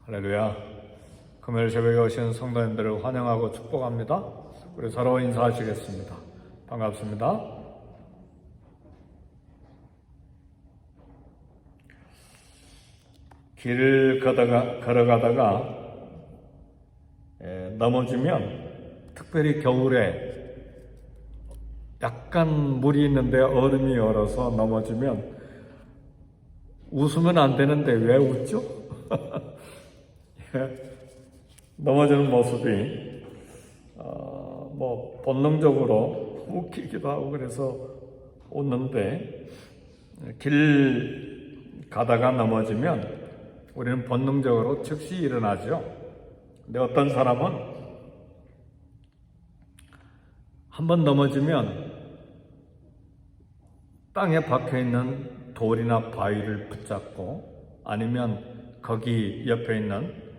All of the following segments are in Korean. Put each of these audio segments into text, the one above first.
할렐루야. 금요일 새벽에 오신 성도님들을 환영하고 축복합니다. 우리 서로 인사하시겠습니다. 반갑습니다. 길을 걸어가다가 넘어지면, 특별히 겨울에 약간 물이 있는데 얼음이 얼어서 넘어지면 웃으면 안 되는데 왜 웃죠? 넘어지는 모습이 본능적으로 웃기기도 하고 그래서 웃는데, 길 가다가 넘어지면 우리는 본능적으로 즉시 일어나죠. 근데 어떤 사람은 한번 넘어지면 땅에 박혀있는 돌이나 바위를 붙잡고, 아니면 거기 옆에 있는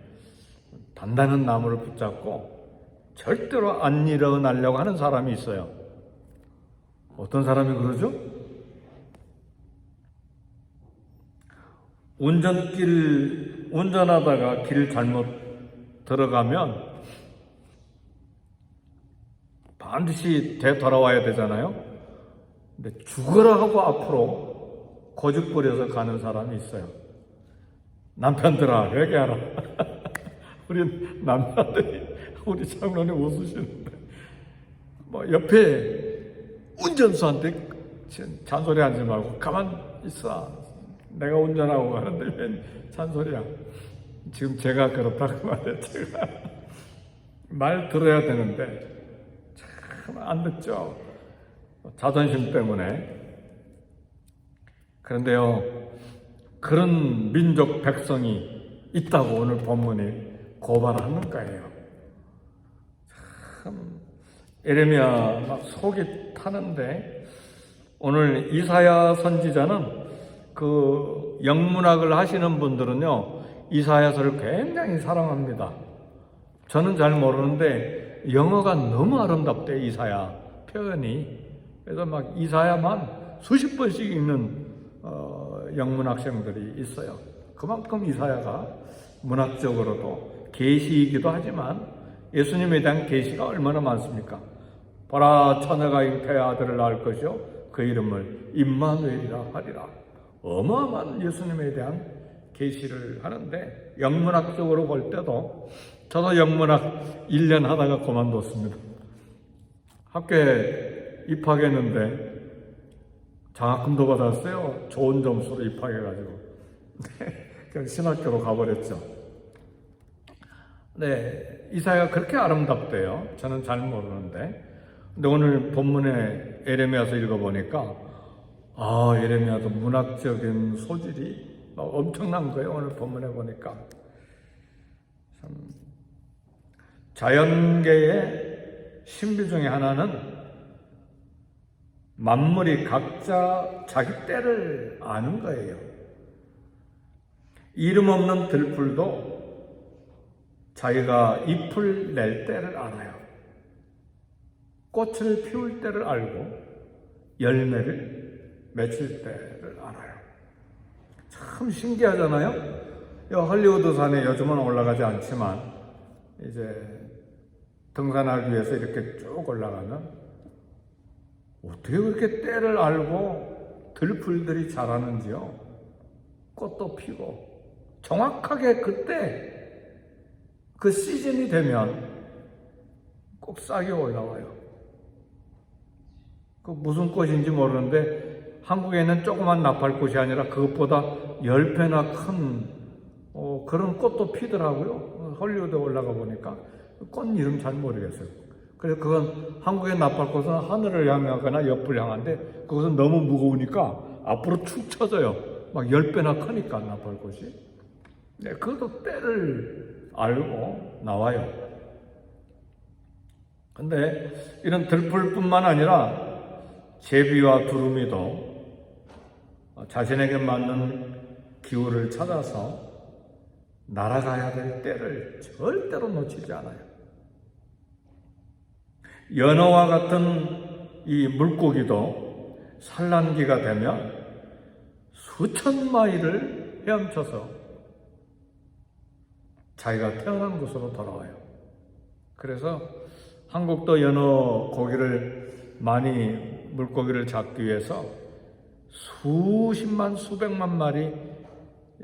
단단한 나무를 붙잡고 절대로 안 일어나려고 하는 사람이 있어요. 어떤 사람이 그러죠? 운전하다가 길 잘못 들어가면 반드시 되돌아와야 되잖아요. 근데 죽어라 하고 앞으로 고집부려서 가는 사람이 있어요. 남편들아, 회개하라. 우리 남자들이, 우리 장로님 웃으시는데, 옆에 운전수한테 잔소리 하지 말고 가만 있어. 내가 운전하고 가는데 왜 잔소리야? 지금 제가 그렇다고 말해요. 제가 말 들어야 되는데 참 안 듣죠. 자존심 때문에. 그런데요, 그런 민족 백성이 있다고 오늘 본문이 고발하는 거예요. 참 예레미야 막 속이 타는데, 오늘 이사야 선지자는 그 영문학을 하시는 분들은요, 이사야서를 굉장히 사랑합니다. 저는 잘 모르는데 영어가 너무 아름답대요, 이사야 표현이. 그래서 막 이사야만 수십 번씩 읽는 영문학생들이 있어요. 그만큼 이사야가 문학적으로도 계시이기도 하지만 예수님에 대한 계시가 얼마나 많습니까? 보라, 처녀가 잉태의 아들을 낳을 것이요 그 이름을 임마누엘이라 하리라. 어마어마한 예수님에 대한 계시를 하는데, 영문학적으로 볼 때도, 저도 영문학 1년 하다가 그만뒀습니다. 학교에 입학했는데 장학금도 받았어요. 좋은 점수로 입학해가지고. 그냥 신학교로 가버렸죠. 네, 이사야가 그렇게 아름답대요. 저는 잘 모르는데. 근데 오늘 본문에 예레미야서 읽어보니까, 예레미야도 문학적인 소질이 엄청난 거예요. 오늘 본문에 보니까. 참, 자연계의 신비 중에 하나는 만물이 각자 자기 때를 아는 거예요. 이름 없는 들풀도 자기가 잎을 낼 때를 알아요. 꽃을 피울 때를 알고 열매를 맺힐 때를 알아요. 참 신기하잖아요. 헐리우드산에 요즘은 올라가지 않지만 이제 등산하기 위해서 이렇게 쭉 올라가면 어떻게 그렇게 때를 알고 들풀들이 자라는지요. 꽃도 피고 정확하게 그때 그 시즌이 되면 꼭 싹이 올라와요. 그 무슨 꽃인지 모르는데 한국에는 조그만 나팔꽃이 아니라 그것보다 10배나 큰 그런 꽃도 피더라고요. 헐리우드에 올라가 보니까. 꽃 이름 잘 모르겠어요. 그래서 그건 한국의 나팔꽃은 하늘을 향하거나 옆을 향하는데, 그것은 너무 무거우니까 앞으로 축 처져요. 막 10배나 크니까 나팔꽃이. 네, 그것도 때를 알고 나와요. 근데 이런 들풀뿐만 아니라 제비와 두루미도 자신에게 맞는 기후를 찾아서 날아가야 될 때를 절대로 놓치지 않아요. 연어와 같은 이 물고기도 산란기가 되면 수천 마일을 헤엄쳐서 자기가 태어난 곳으로 돌아와요. 그래서 한국도 연어 고기를 많이 물고기를 잡기 위해서 수십만 수백만 마리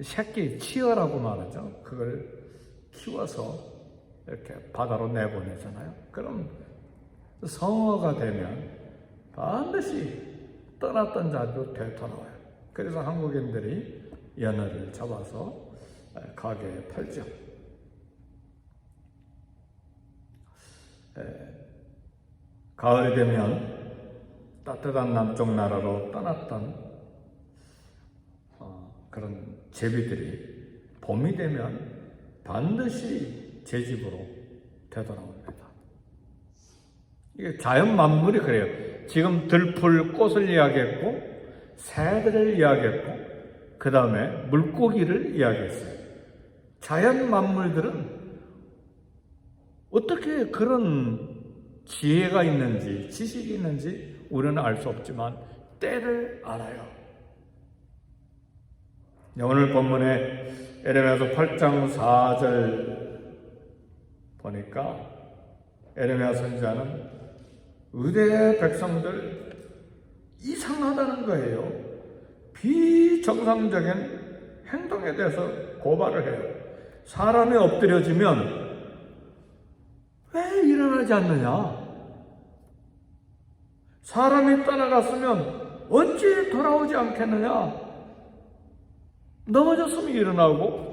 새끼 치어라고 말하죠. 그걸 키워서 이렇게 바다로 내보내잖아요. 그럼 성어가 되면 반드시 떠났던 자리로 되돌아와요. 그래서 한국인들이 연어를 잡아서 가게에 팔죠. 가을이 되면 따뜻한 남쪽 나라로 떠났던 그런 제비들이 봄이 되면 반드시 제 집으로 되돌아옵니다. 이게 자연 만물이 그래요. 지금 들풀 꽃을 이야기했고 새들을 이야기했고 그 다음에 물고기를 이야기했어요. 자연 만물들은 어떻게 그런 지혜가 있는지 지식이 있는지 우리는 알 수 없지만 때를 알아요. 오늘 본문에 에레미야서 8장 4절 보니까 에레미야 선지자는 의대 백성들 이상하다는 거예요. 비정상적인 행동에 대해서 고발을 해요. 사람이 엎드려지면 왜 일어나지 않느냐? 사람이 떠나갔으면 어찌 돌아오지 않겠느냐? 넘어졌으면 일어나고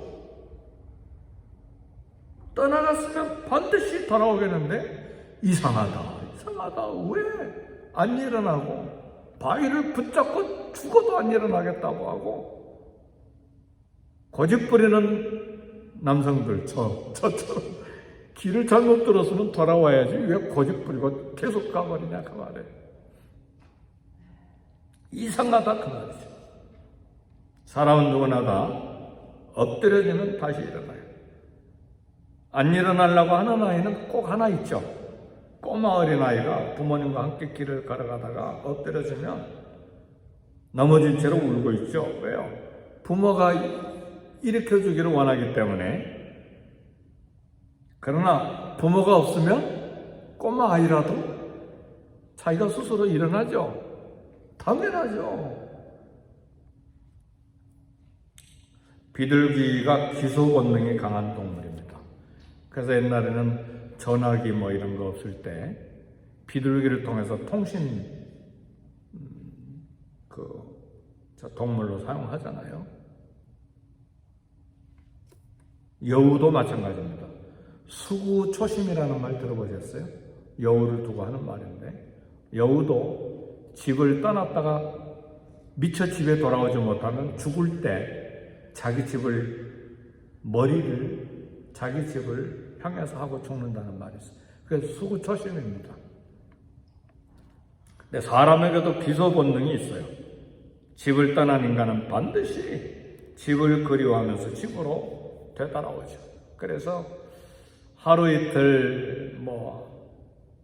떠나갔으면 반드시 돌아오겠는데 이상하다. 왜 안 일어나고 바위를 붙잡고 죽어도 안 일어나겠다고 하고 고집 부리는 남성들 저처럼 길을 잘못 들었으면 돌아와야지 왜 고집 부리고 계속 가버리냐 그 말이에요. 이상하다 그 말이죠. 사람은 누구나 다 엎드려지면 다시 일어나요. 안 일어나려고 하는 아이는 꼭 하나 있죠. 꼬마 어린아이가 부모님과 함께 길을 걸어가다가 엎드려지면 넘어진 채로 울고 있죠. 왜요? 부모가 일으켜주기를 원하기 때문에. 그러나 부모가 없으면 꼬마 아이라도 자기가 스스로 일어나죠. 당연하죠. 비둘기가 기소 본능이 강한 동물입니다. 그래서 옛날에는 전화기 뭐 이런 거 없을 때 비둘기를 통해서 통신 동물로 사용하잖아요. 여우도 마찬가지입니다. 수구초심이라는 말 들어보셨어요? 여우를 두고 하는 말인데 집을 떠났다가 미처 집에 돌아오지 못하면 죽을 때 자기 집을 향해서 하고 죽는다는 말이 있어요. 그래서 수구초심입니다. 근데 사람에게도 기소 본능이 있어요. 집을 떠난 인간은 반드시 집을 그리워하면서 집으로 되돌아오죠. 그래서 하루 이틀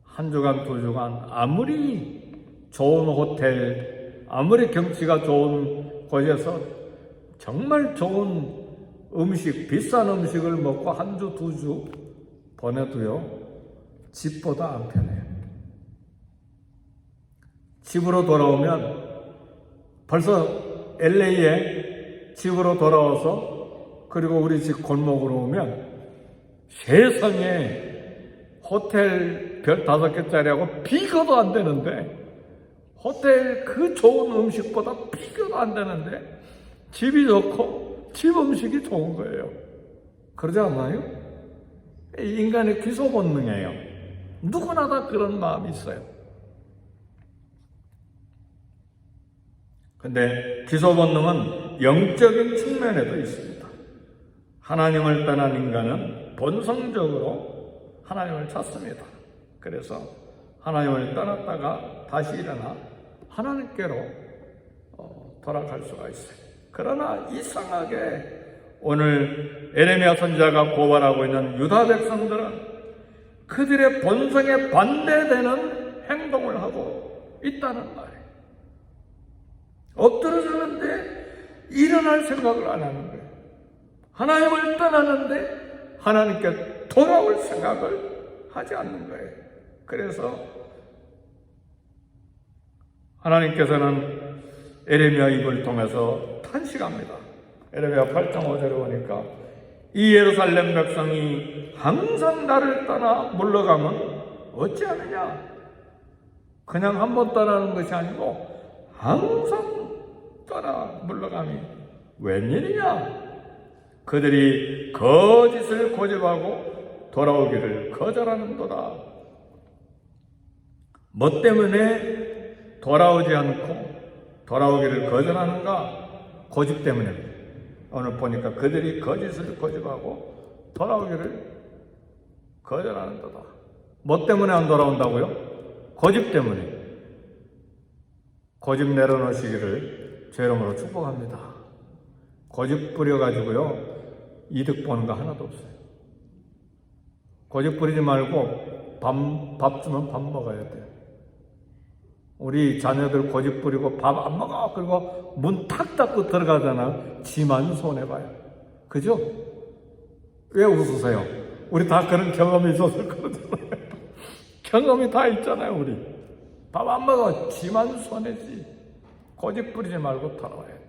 한 주간 두 주간 아무리 좋은 호텔 아무리 경치가 좋은 곳에서 정말 좋은 음식 비싼 음식을 먹고 한 주 두 주 보내도요 집보다 안 편해요. 집으로 돌아오면 벌써 LA에 집으로 돌아와서 그리고 우리 집 골목으로 오면 세상에 호텔 별 5개짜리하고 비교도 안 되는데 호텔 그 좋은 음식보다 비교도 안 되는데 집이 좋고 집 음식이 좋은 거예요. 그러지 않나요? 인간의 기소 본능이에요. 누구나 다 그런 마음이 있어요. 근데 기소 본능은 영적인 측면에도 있습니다. 하나님을 떠난 인간은 본성적으로 하나님을 찾습니다. 그래서 하나님을 떠났다가 다시 일어나 하나님께로 돌아갈 수가 있어요. 그러나 이상하게 오늘 에레미야 선지자가 고발하고 있는 유다 백성들은 그들의 본성에 반대되는 행동을 하고 있다는 말이에요. 엎드려서는데 일어날 생각을 안 하는 거예요. 하나님을 떠나는데 하나님께 돌아올 생각을 하지 않는 거예요. 그래서 하나님께서는 에레미야 입을 통해서 탄식합니다. 에레미야 8장 5절에 보니까 이 예루살렘 백성이 항상 나를 떠나 물러가면 어찌하느냐? 그냥 한 번 떠나는 것이 아니고 항상 떠나 물러감이 웬일이냐? 그들이 거짓을 고집하고 돌아오기를 거절하는도다. 뭐 때문에 돌아오지 않고 돌아오기를 거절하는가? 고집 때문입니다. 오늘 보니까 그들이 거짓을 고집하고 돌아오기를 거절하는도다. 뭐 때문에 안 돌아온다고요? 고집 때문에. 고집 내려놓으시기를 제 이름으로 축복합니다. 고집 부려가지고요 이득 보는 거 하나도 없어요. 고집 부리지 말고 밥 주면 밥 먹어야 돼요. 우리 자녀들 고집 부리고 밥 안 먹어 그리고 문 탁 닫고 들어가잖아. 지만 손해봐요. 그죠? 왜 웃으세요? 우리 다 그런 경험이 있었을 거잖아요. 경험이 다 있잖아요. 우리 밥 안 먹어 지만 손해지. 고집 부리지 말고 돌아와야 돼.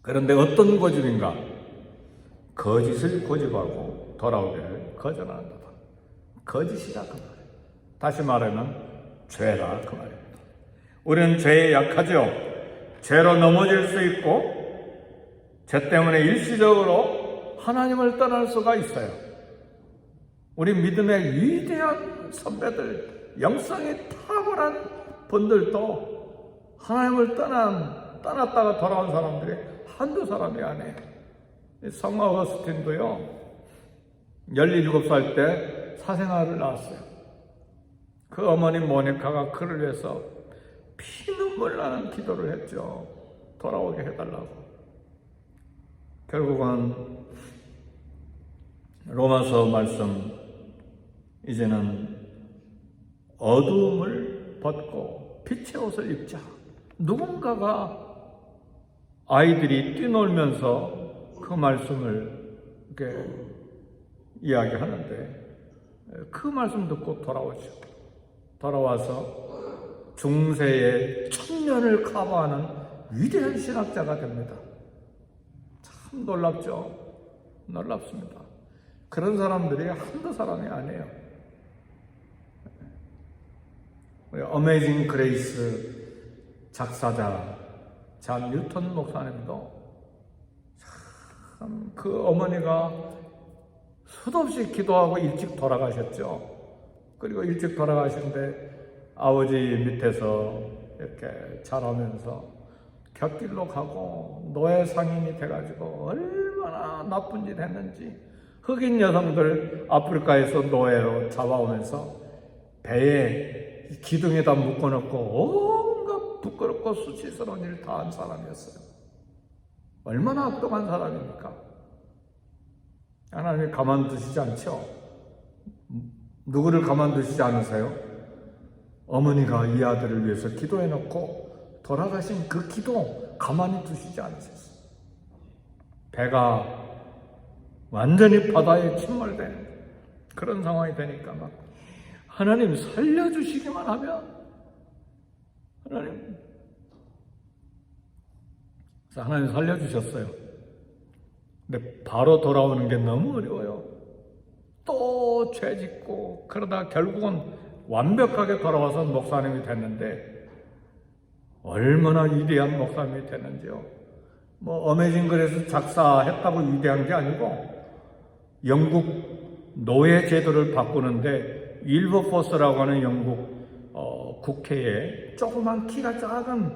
그런데 어떤 고집인가? 거짓을 고집하고 돌아오기를 거절한다. 거짓이라 그 말이에요. 다시 말하면 죄라 그 말입니다. 우리는 죄에 약하죠. 죄로 넘어질 수 있고 죄 때문에 일시적으로 하나님을 떠날 수가 있어요. 우리 믿음의 위대한 선배들, 영성이 탁월한 분들도 하나님을 떠났다가 돌아온 사람들이 한두 사람이 아니에요. 성 어거스틴도요 17살 때 사생아를 낳았어요. 그 어머니 모니카가 그를 위해서 피눈물 나는 기도를 했죠. 돌아오게 해달라고. 결국은 로마서 말씀, 이제는 어두움을 벗고 빛의 옷을 입자. 누군가가 아이들이 뛰놀면서 그 말씀을 이렇게 이야기하는데 그 말씀 듣고 돌아오죠. 돌아와서 중세의 천년을 커버하는 위대한 신학자가 됩니다. 참 놀랍죠? 놀랍습니다. 그런 사람들이 한두 사람이 아니에요. 우리 어메이징 그레이스 작사자 잔 뉴턴 목사님도 참 그 어머니가 수도 없이 기도하고 일찍 돌아가셨죠. 그리고 일찍 돌아가신데 아버지 밑에서 이렇게 자라면서 곁길로 가고 노예 상인이 돼가지고 얼마나 나쁜 짓 했는지 흑인 여성들 아프리카에서 노예로 잡아오면서 배에 기둥에다 묶어놓고 온갖 부끄럽고 수치스러운 일을 다 한 사람이었어요. 얼마나 악독한 사람입니까? 하나님이 가만두시지 않죠? 누구를 가만두시지 않으세요? 어머니가 이 아들을 위해서 기도해놓고 돌아가신 그 기도 가만히 두시지 않으셨어요. 배가 완전히 바다에 침몰된 그런 상황이 되니까 막 하나님 살려주시기만 하면 하나님 살려주셨어요. 근데 바로 돌아오는 게 너무 어려워요. 또 죄 짓고 그러다 결국은 완벽하게 돌아와서 목사님이 됐는데 얼마나 위대한 목사님이 됐는지요. 어메이징 그레이스 작사했다고 위대한 게 아니고 영국 노예 제도를 바꾸는데 윌버포스라고 하는 영국 국회에 조그만 키가 작은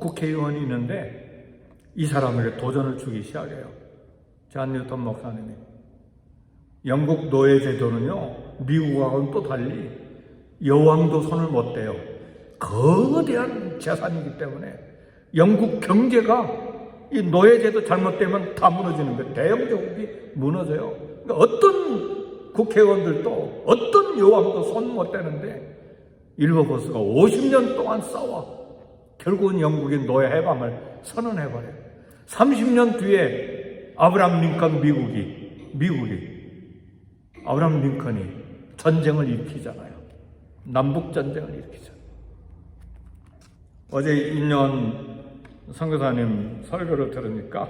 국회의원이 있는데 이 사람에게 도전을 주기 시작해요. 잔 뉴턴 목사님이. 영국 노예 제도는요 미국하고는 또 달리 여왕도 손을 못 대요. 거대한 재산이기 때문에 영국 경제가 이 노예 제도 잘못되면 다 무너지는 거예요. 대영 제국이 무너져요. 그러니까 어떤 국회의원들도 어떤 여왕도 손 못 대는데 윌버포스가 50년 동안 싸워 결국은 영국이 노예 해방을 선언해버려요. 30년 뒤에 아브라함 링컨 미국이 아브라함 링컨이 전쟁을 일으키잖아요. 남북 전쟁을 일으키잖아요. 어제 인연 선교사님 설교를 들으니까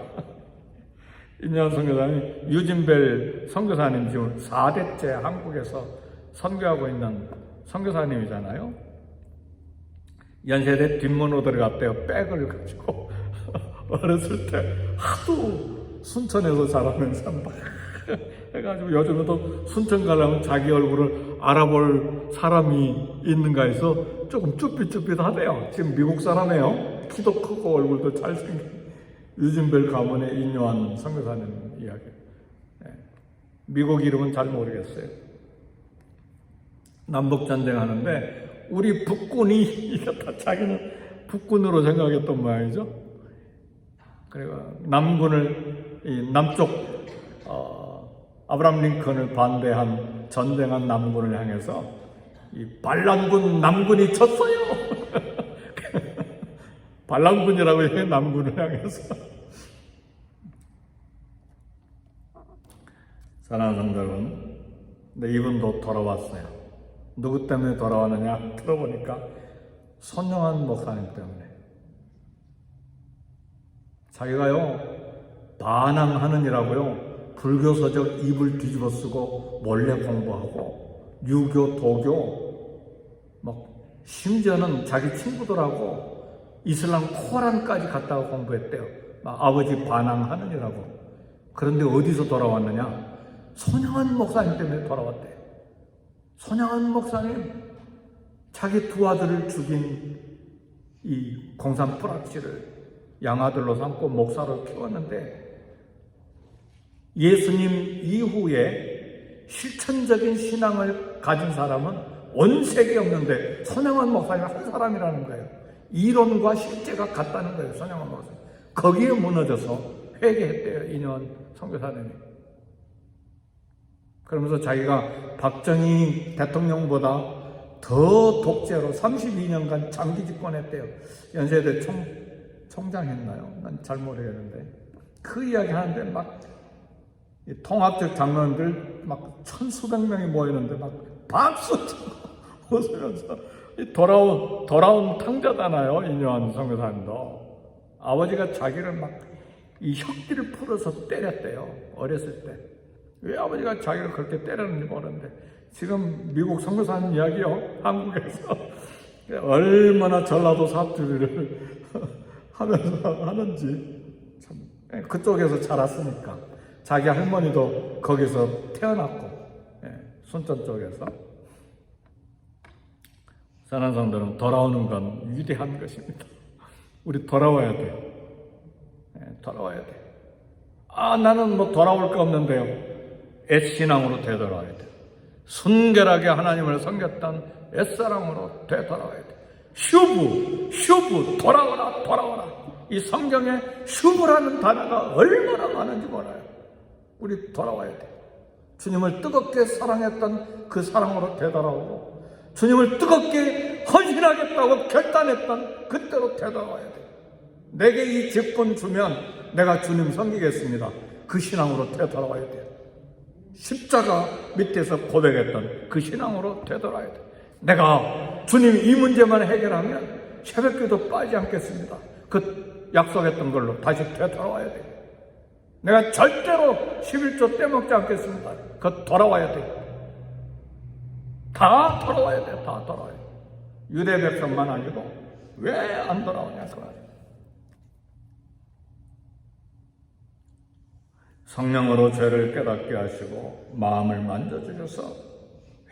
인연 선교사님 유진벨 선교사님 지금 4대째 한국에서 선교하고 있는 선교사님이잖아요. 연세대 뒷문으로 들어갔대요. 백을 가지고 어렸을 때 하도 순천에서 자라면서 막 해가지고 요즘에도 순천 가려면 자기 얼굴을 알아볼 사람이 있는가 해서 조금 쭈삣쭈삣하대요. 지금 미국 사람이에요. 키도 크고 얼굴도 잘생긴 유진벨 가문의 인요한 선교사님 이야기. 미국 이름은 잘 모르겠어요. 남북전쟁 하는데 우리 북군이 이겼다. 자기는 북군으로 생각했던 모양이죠. 그리고 남군을 남쪽 아브라함 링컨을 반대한 전쟁한 남군을 향해서 이 반란군 남군이 쳤어요. 반란군이라고 해 남군을 향해서. 사랑하는 성도 여러분, 근데 이분도 돌아왔어요. 누구 때문에 돌아왔느냐 들어보니까 손영한 목사님 때문에. 자기가요 반항하느니라고요 불교서적 입을 뒤집어 쓰고 몰래 공부하고 유교, 도교, 막 심지어는 자기 친구들하고 이슬람 코란까지 갔다가 공부했대요. 막 아버지 반항하느니라고. 그런데 어디서 돌아왔느냐? 손영한 목사님 때문에 돌아왔대요. 손영한 목사님 자기 두 아들을 죽인 이 공산 프락치를 양아들로 삼고 목사로 키웠는데 예수님 이후에 실천적인 신앙을 가진 사람은 온 세계에 없는데 손영한 목사님 한 사람이라는 거예요. 이론과 실제가 같다는 거예요. 손영한 목사님. 거기에 무너져서 회개했대요. 인연 선교사님이. 그러면서 자기가 박정희 대통령보다 더 독재로 32년간 장기 집권했대요. 연세대 총장 했나요? 난 잘 모르겠는데 그 이야기 하는데 막 통합적 장로들 막 천수백 명이 모이는데 막 박수 치고 웃으면서 돌아온 탕자잖아요. 인요한 선교사님도 아버지가 자기를 막 이 혁기를 풀어서 때렸대요. 어렸을 때. 왜 아버지가 자기를 그렇게 때렸는지 모르는데 지금 미국 선교사님 이야기요. 한국에서 얼마나 전라도 사투리를 하면서 하는지 참 그쪽에서 자랐으니까 자기 할머니도 거기서 태어났고 순천 쪽에서. 사랑하는 성도는 돌아오는 건 위대한 것입니다. 우리 돌아와야 돼요. 돌아와야 돼요. 나는 뭐 돌아올 거 없는데요. 애신앙으로 되돌아와야 돼요. 순결하게 하나님을 섬겼던 애사랑으로 되돌아와야 돼요. 슈브, 돌아오라. 이 성경에 슈브라는 단어가 얼마나 많은지 몰라요. 우리 돌아와야 돼요. 주님을 뜨겁게 사랑했던 그 사랑으로 되돌아오고 주님을 뜨겁게 헌신하겠다고 결단했던 그때로 되돌아와야 돼요. 내게 이 직분 주면 내가 주님 섬기겠습니다. 그 신앙으로 되돌아와야 돼요. 십자가 밑에서 고백했던 그 신앙으로 되돌아야 돼요. 내가 주님 이 문제만 해결하면 새벽기도 빠지지 않겠습니다. 그 약속했던 걸로 다시 되돌아와야 돼요. 내가 절대로 11조 떼먹지 않겠습니다. 그 돌아와야 돼요. 다 돌아와야 돼요. 다 돌아와야 돼요. 유대 백성만 아니고 왜 안 돌아오냐 그 말이에요. 성령으로 죄를 깨닫게 하시고 마음을 만져주셔서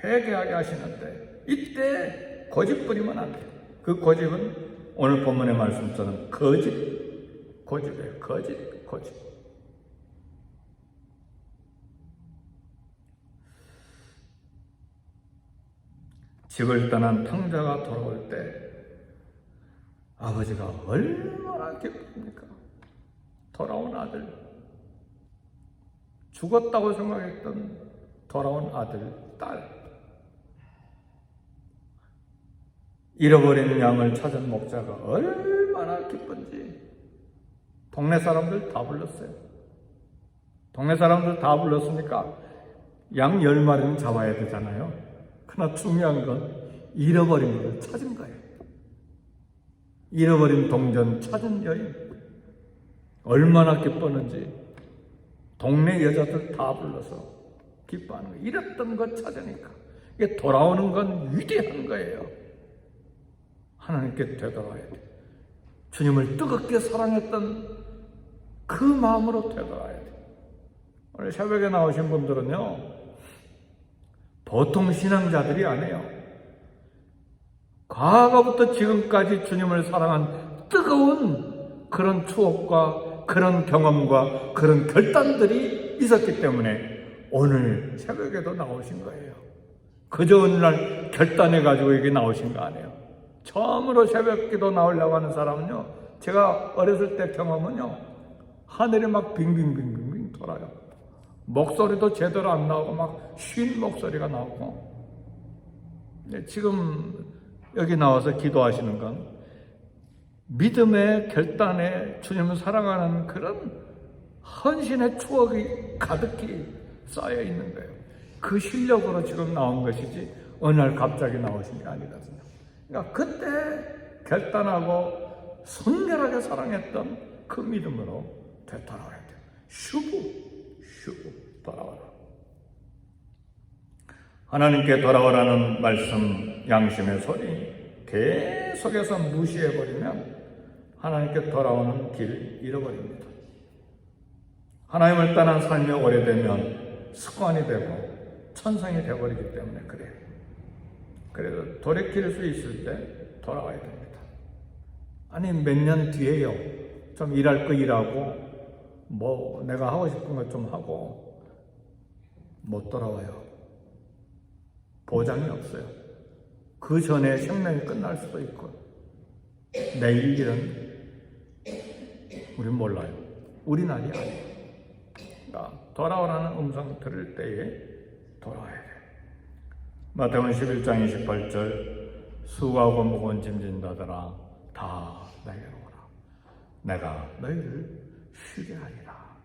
회개하게 하시는데 이때 고집 부리면 안 돼요. 그 고집은 오늘 본문의 말씀처럼 고집이에요. 고집. 집을 떠난 탕자가 돌아올 때 아버지가 얼마나 기쁩니까? 돌아온 아들, 죽었다고 생각했던 돌아온 아들, 딸, 잃어버린 양을 찾은 목자가 얼마나 기쁜지 동네 사람들 다 불렀어요. 동네 사람들 다 불렀으니까 양 10마리는 잡아야 되잖아요. 그러나 중요한 건 잃어버린 것을 찾은 거예요. 잃어버린 동전 찾은 여인. 얼마나 기뻤는지 동네 여자들 다 불러서 기뻐하는 거예요. 잃었던 것 찾으니까. 이게 돌아오는 건 위대한 거예요. 하나님께 되돌아야 돼. 주님을 뜨겁게 사랑했던 그 마음으로 되돌아야 돼. 오늘 새벽에 나오신 분들은요, 보통 신앙자들이 아니에요. 과거부터 지금까지 주님을 사랑한 뜨거운 그런 추억과 그런 경험과 그런 결단들이 있었기 때문에 오늘 새벽에도 나오신 거예요. 그저 어느 날 결단해가지고 여기 나오신 거 아니에요. 처음으로 새벽기도 나오려고 하는 사람은요, 제가 어렸을 때 경험은요, 하늘이 막 빙빙빙빙 돌아요. 목소리도 제대로 안 나오고 막 쉰 목소리가 나오고. 지금 여기 나와서 기도하시는 건 믿음의 결단에 주님을 사랑하는 그런 헌신의 추억이 가득히 쌓여 있는 거예요. 그 실력으로 지금 나온 것이지 어느 날 갑자기 나오신 게 아니거든요. 그러니까 그때 결단하고 순결하게 사랑했던 그 믿음으로 되돌아와야 돼요. 슈브 돌아와라. 하나님께 돌아오라는 말씀, 양심의 소리 계속해서 무시해버리면 하나님께 돌아오는 길 잃어버립니다. 하나님을 떠난 삶이 오래되면 습관이 되고 천성이 되어버리기 때문에 그래요. 그래도 돌이킬 수 있을 때 돌아와야 됩니다. 아니 몇 년 뒤에요. 좀 일할 거 일하고 뭐 내가 하고 싶은 것 좀 하고 못 돌아와요. 보장이 없어요. 그 전에 생명이 끝날 수도 있고 내일 일은 우린 몰라요. 우리 날이 아니에요. 그러니까 돌아오라는 음성 들을 때에 돌아와야 돼요. 마태복음 11장 28절 수고하고 무거운 짐진 자들아 다 내게로 오라. 내가 너희를 쉬게 하리라.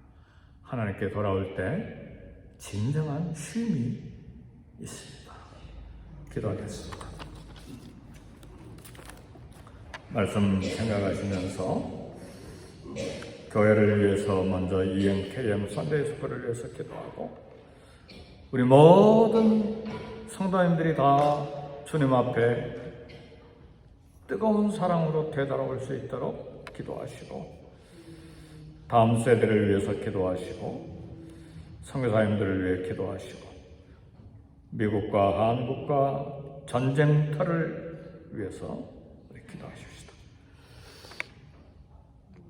하나님께 돌아올 때 진정한 쉼이 있습니다. 기도하겠습니다. 말씀 생각하시면서 교회를 위해서 먼저 EMKM 선데이스쿨을 위해서 기도하고 우리 모든 성도님들이 다 주님 앞에 뜨거운 사랑으로 되돌아올 수 있도록 기도하시고 다음 세대를 위해서 기도하시고 선교사님들을 위해 기도하시고 미국과 한국과 전쟁터를 위해서 우리 기도하십시다.